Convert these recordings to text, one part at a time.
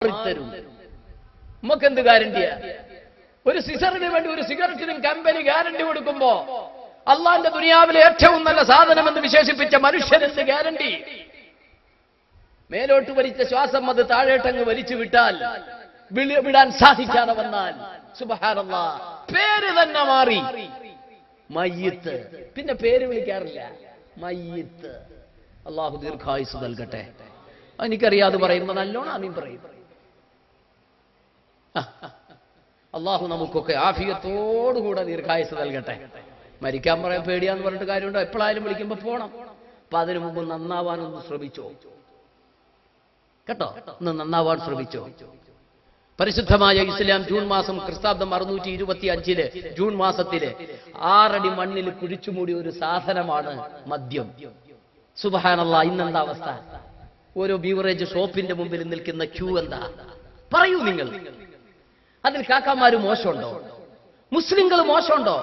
തരും. നമുക്കെന്ത് ഗ്യാരണ്ടിയാ? ഒരു സിസറിന് വേണ്ടി ഒരു സിഗരറ്റിനും കമ്പനി ഗ്യാരണ്ടി കൊടുക്കുമ്പോ അള്ളാന്റെ ദുനിയാവിലെ ഏറ്റവും നല്ല സാധനം എന്ന് വിശേഷിപ്പിച്ച മനുഷ്യനെന്ത് ഗ്യാരണ്ടി? മേലോട്ട് വലിച്ച ശ്വാസം അത് താഴേട്ടങ്ങ് വലിച്ചു വിട്ടാൽ വിടാൻ സാധിക്കാതെ വന്നാൽ സുബ്ഹാനല്ലാഹ് പേര് തന്നെ മാറി മയ്യിത്ത്. പിന്നെ പേര് വിളിക്കാറില്ല, മയ്യിത്ത്. അള്ളാഹു ദീർഘായുസ് നൽകട്ടെ. എനിക്കറിയാതെ പറയുമ്പോ നല്ലോണം ആമീൻ പറയും. അള്ളാഹു നമുക്കൊക്കെ ആഫിയത്തോടുകൂടെ ദീർഘായുസ് നൽകട്ടെ. മരിക്കാൻ പറയാൻ പേടിയാന്ന് പറഞ്ഞിട്ട് കാര്യമുണ്ടോ? എപ്പോഴായാലും വിളിക്കുമ്പോ പോണം. അപ്പൊ അതിനു മുമ്പ് നന്നാവാനൊന്ന് ശ്രമിച്ചോ കേട്ടോ, ഒന്ന് നന്നാവാൻ ശ്രമിച്ചോ. പരിശുദ്ധമായ ഇസ്ലാം ജൂൺ മാസം ക്രിസ്താബ്ദം 625 ജൂൺ മാസത്തില് 6 അടി മണ്ണിൽ കുഴിച്ചുമൂടി ഒരു സാധനമാണ് മദ്യം. സുബ്ഹാനല്ലാഹ്, ഇന്നെന്താ അവസ്ഥ? ഓരോ ബീവറേജ് ഷോപ്പിന്റെ മുമ്പിൽ നിൽക്കുന്ന ക്യൂ എന്താ? പറയൂ നിങ്ങൾ. അതിൽ കാക്കാമാര് മോശമുണ്ടോ? മുസ്ലിങ്ങൾ മോശമുണ്ടോ?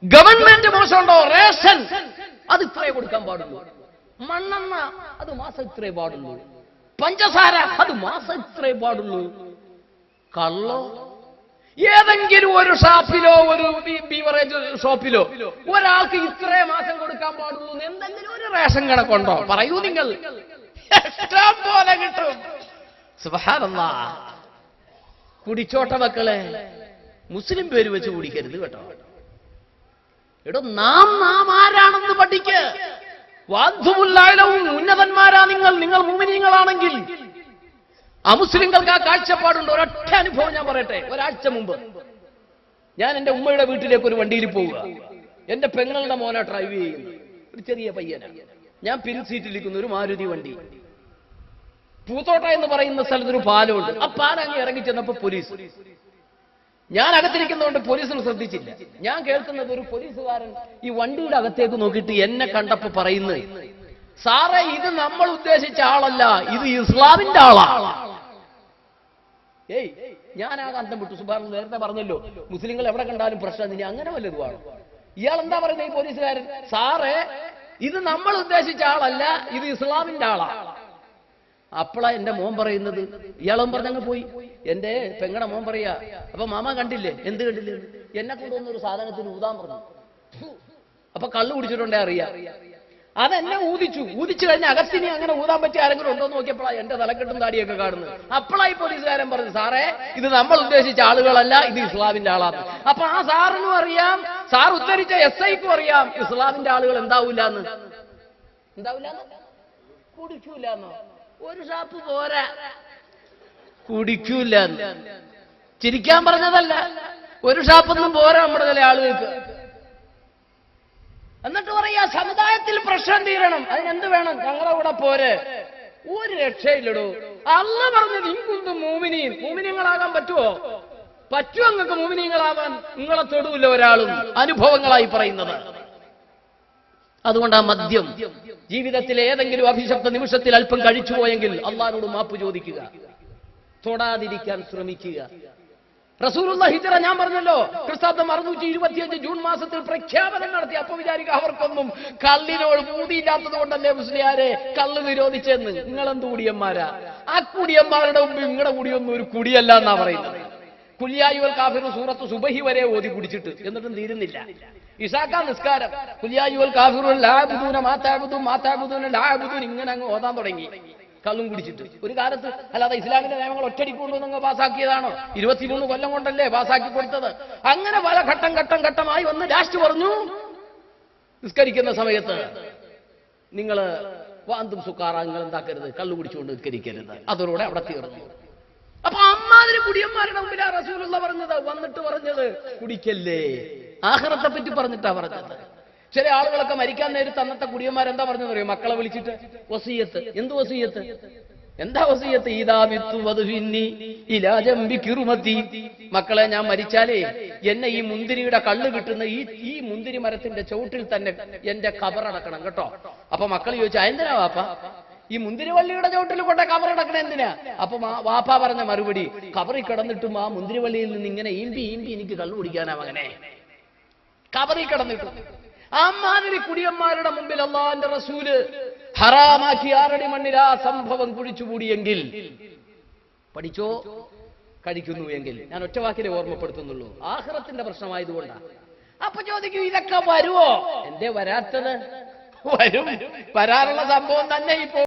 ഗവൺമെന്റ് മോശമുണ്ടോ? റേഷൻ അത് ഇത്രേ കൊടുക്കാൻ പാടുള്ളൂ. മണ്ണെണ്ണ അത് മാസം ഇത്രേ പാടുള്ളൂ. പഞ്ചസാര അത് മാസം ഇത്രേ പാടുള്ളൂ. കള്ളോ ഏതെങ്കിലും ഒരു ഷാപ്പിലോ ഒരു ബീവറേജ് ഷോപ്പിലോ ഒരാൾക്ക് ഇത്രേ മാസം കൊടുക്കാൻ പാടുള്ളൂ എന്തെങ്കിലും ഒരു റേഷൻ കണക്കുണ്ടോ? പറയൂ നിങ്ങൾ. ഇഷ്ടം പോലെ കിട്ടും. സുബ്ഹാനല്ലാഹ്. കുടിച്ചോട്ട മക്കളെ, മുസ്ലിം പേര് വെച്ച് കുടിക്കരുത് കേട്ടോ. എടോ, നാം ആരാണെന്ന് പഠിക്ക്. വാദ്ദുമുല്ലായിലവും ഉന്നതന്മാരാ നിങ്ങൾ മുഅ്മിനീങ്ങളാണെങ്കിൽ. അമുസ്ലിങ്ങൾക്ക് ആ കാഴ്ചപ്പാടുണ്ട്. ഒരൊറ്റ അനുഭവം ഞാൻ പറയട്ടെ. ഒരാഴ്ച മുമ്പ് ഞാൻ എന്റെ ഉമ്മയുടെ വീട്ടിലേക്ക് ഒരു വണ്ടിയിൽ പോവുക. എന്റെ പെങ്ങളുടെ മോനെ ഡ്രൈവ് ചെയ്യുന്നു, ഒരു ചെറിയ പയ്യനാണ്. ഞാൻ പിൻ സീറ്റിലിരിക്കുന്ന ഒരു മാരുതി വണ്ടി. പൂത്തോട്ട എന്ന് പറയുന്ന സ്ഥലത്തൊരു പാലമുണ്ട്. ആ പാലങ്ങ് ഇറങ്ങി ചെന്നപ്പോ പോലീസ്. ഞാൻ അകത്തിരിക്കുന്നതുകൊണ്ട് പോലീസിന് ശ്രദ്ധിച്ചില്ല. ഞാൻ കേൾക്കുന്നത് ഒരു പോലീസുകാരൻ ഈ വണ്ടിയുടെ അകത്തേക്ക് നോക്കിയിട്ട് എന്നെ കണ്ടപ്പോ പറയുന്നു, സാറേ ഇത് നമ്മൾ ഉദ്ദേശിച്ച ആളല്ല, ഇത് ഇസ്ലാമിന്റെ ആളാണ്. ഞാൻ ആ അന്തം വിട്ടു. സുബ്ഹാനല്ലാഹ്, നേരത്തെ പറഞ്ഞല്ലോ മുസ്ലിങ്ങൾ എവിടെ കണ്ടാലും പ്രശ്നം. ഇനി അങ്ങനെ വല്ലതുമാണ്. ഇയാൾ എന്താ പറയുന്നത് ഈ പോലീസുകാരൻ? സാറേ ഇത് നമ്മൾ ഉദ്ദേശിച്ച ആളല്ല, ഇത് ഇസ്ലാമിന്റെ ആളാണ്. അപ്പളാ എന്റെ മോൻ പറയുന്നത്. ഇയാളും പറഞ്ഞങ്ങ് പോയി. എന്റെ പെങ്ങടെ മോൻ പറയാ, അപ്പൊ മാമ കണ്ടില്ലേ? എന്ത് കണ്ടില്ലേ? എന്നെ കൊണ്ടുവന്നൊരു സാധനത്തിന് ഊതാൻ പറഞ്ഞു. അപ്പൊ കള്ളു കുടിച്ചിട്ടുണ്ടേ അറിയാം. അതെന്നെ ഊതിച്ചു കഴിഞ്ഞ അകത്തിനി അങ്ങനെ ഊതാൻ പറ്റിയ ആരെങ്കിലും ഉണ്ടോ എന്ന് നോക്കിയപ്പോഴാ എന്റെ തലക്കെട്ടും താടിയൊക്കെ കാണുന്നത്. അപ്പോഴായി പോലീസുകാരൻ പറഞ്ഞു, സാറേ ഇത് നമ്മൾ ഉദ്ദേശിച്ച ആളുകളല്ല, ഇത് ഇസ്ലാമിന്റെ ആളാണ്. അപ്പൊ ആ സാറിനും അറിയാം, സാർ ഉദ്ധരിച്ച SIക്കും അറിയാം ഇസ്ലാമിന്റെ ആളുകൾ എന്താവൂലെന്ന്. കുടിക്കൂലെന്നോ? ഒരു ഷാപ്പ് പോരാ, കുടിക്കൂല. ചിരിക്കാൻ പറഞ്ഞതല്ല, ഒരു ഷാപ്പൊന്നും പോരാ നമ്മുടെ ചില ആളുകൾക്ക്. എന്നിട്ട് പറയാ സമുദായത്തിൽ പ്രശ്നം തീരണം, അതിനെന്ത് വേണം? ഞങ്ങളുടെ കൂടെ പോരെ. ഒരു രക്ഷയില്ലടോ. അല്ലാഹ് പറഞ്ഞത് ഇൻകുന്തും മുഅ്മിനീൻ, മുഅ്മിനീങ്ങളാകാൻ പറ്റുമോ? പറ്റുമോ നിങ്ങൾക്ക് മുഅ്മിനീങ്ങളാവാൻ? നിങ്ങളെ തൊടൂല ഒരാളും. അനുഭവങ്ങളായി പറയുന്നത്. അതുകൊണ്ട് ആ മദ്യം ജീവിതത്തിലെ ഏതെങ്കിലും അഭിശപ്ത നിമിഷത്തിൽ അല്പം കഴിച്ചു പോയെങ്കിൽ അള്ളാഹുവോട് മാപ്പ് ചോദിക്കുക, തൊടാതിരിക്കാൻ ശ്രമിക്കുക. റസൂലുള്ളാഹി ഹിജ്റ ഞാൻ പറഞ്ഞല്ലോ ക്രിസ്താബ്ദം 625 ജൂൺ മാസത്തിൽ പ്രഖ്യാപനം നടത്തി. അപ്പൊ വിചാരിക്കുക അവർക്കൊന്നും കള്ളിനോട് പൂതിയില്ലാത്തത് കൊണ്ടല്ലേ മുസ്ലിയാരെ കള്ള് നിരോധിച്ചെന്ന്. നിങ്ങളെന്ത് കുടിയന്മാരാ? ആ കുടിയന്മാരുടെ മുമ്പ് നിങ്ങളുടെ കുടിയൊന്നും ഒരു കുടിയല്ല എന്നാ പറയുന്നത്. കുല്യായുൽ കാഫിറു സൂറത്ത് സുബഹി വരെ ഓതി കുടിച്ചിട്ട് എന്നിട്ടും തീരുന്നില്ല. ഇശാക്ക നിസ്കാരം കുല്യായുൽ കാഫിറു ലാ യഅ്ബുദൂന മാ തഅ്ബുദൂൻ മാ തഅ്ബുദൂന ലാ യഅ്ബുദൂൻ ഇങ്ങനെ അങ്ങ് ഓതാൻ തുടങ്ങി. കള്ളും കുടിച്ചിട്ട്. ഒരു കാലത്ത് അല്ലാതെ ഇസ്ലാമിന്റെ നിയമങ്ങൾ ഒറ്റടിക്ക് കൊണ്ടുവന്ന് പാസ്സാക്കിയതാണോ? 23 കൊല്ലം കൊണ്ടല്ലേ പാസ്സാക്കി കൊടുത്തത്. അങ്ങനെ പല ഘട്ടമായി വന്ന് ലാസ്റ്റ് പറഞ്ഞു, നിസ്കരിക്കുന്ന സമയത്ത് നിങ്ങൾ വാന്തും സുക്കാറ, നിങ്ങൾ എന്താക്കരുത്, കള്ളു കുടിച്ചുകൊണ്ട് നിസ്കരിക്കരുത്. അതോടെ അവിടെ തീർന്നു. അപ്പൊ അമ്മാതിരി കുടിയന്മാരുടെ മുമ്പിലാ റസൂലുള്ളാഹി പറഞ്ഞത്. വന്നിട്ട് പറഞ്ഞത് കുടിക്കല്ലേ, ആഖിറത്തെ പറ്റി പറഞ്ഞിട്ടാ പറഞ്ഞത്. ചില ആളുകളൊക്കെ മരിക്കാൻ നേരത്ത് അന്നത്തെ കുടിയന്മാരെന്താ പറഞ്ഞെന്ന് അറിയോ? മക്കളെ വിളിച്ചിട്ട് വസിയത്ത്. എന്ത് വസിയത്ത്? എന്താ വസിയത്ത്? ഇദാമിത്തു വദ്ഫിന്നി ഇലാ ജംബി കിറുമതി. മക്കളെ ഞാൻ മരിച്ചാലേ എന്നെ ഈ മുന്തിരിയുടെ കള്ള് കിട്ടുന്ന ഈ മുന്തിരി മരത്തിന്റെ ചുവട്ടിൽ തന്നെ എന്റെ ഖബറടക്കണം കേട്ടോ. അപ്പൊ മക്കൾ ചോദിച്ചു, എന്തിനാ വാപ്പ ഈ മുന്തിരിവള്ളിയുടെ ചുവട്ടിൽ കൊണ്ട് കബറടക്കണ എന്തിനാ? അപ്പൊ വാപ്പ പറഞ്ഞ മറുപടി, കബറിൽ കിടന്നിട്ടും ആ മുന്തിരിവള്ളിയിൽ നിന്ന് ഇങ്ങനെ ഈമ്പി എനിക്ക് കള്ളു കുടിക്കാനാ മകനെ. കബറിൽ കിടന്നിട്ടും അമ്മാതിരി കുടിയന്മാരുടെ മുമ്പിൽ അല്ലാഹുവിന്റെ റസൂല് ഹറാമാക്കി 6 അടി മണ്ണിൽ ആ സംഭവം കുഴിച്ചുകൂടിയെങ്കിൽ പഠിച്ചോ കഴിക്കുന്നു എങ്കിൽ ഞാൻ ഒറ്റ വാക്കിലെ ഓർമ്മപ്പെടുത്തുന്നുള്ളൂ, ആഖിറത്തിന്റെ പ്രശ്നമായതുകൊണ്ടാണ്. അപ്പൊ ചോദിക്കൂ, ഇതൊക്കെ വരുവോ? എന്തേ വരാത്തത്? വരും, വരാനുള്ള സംഭവം തന്നെ ഇപ്പോ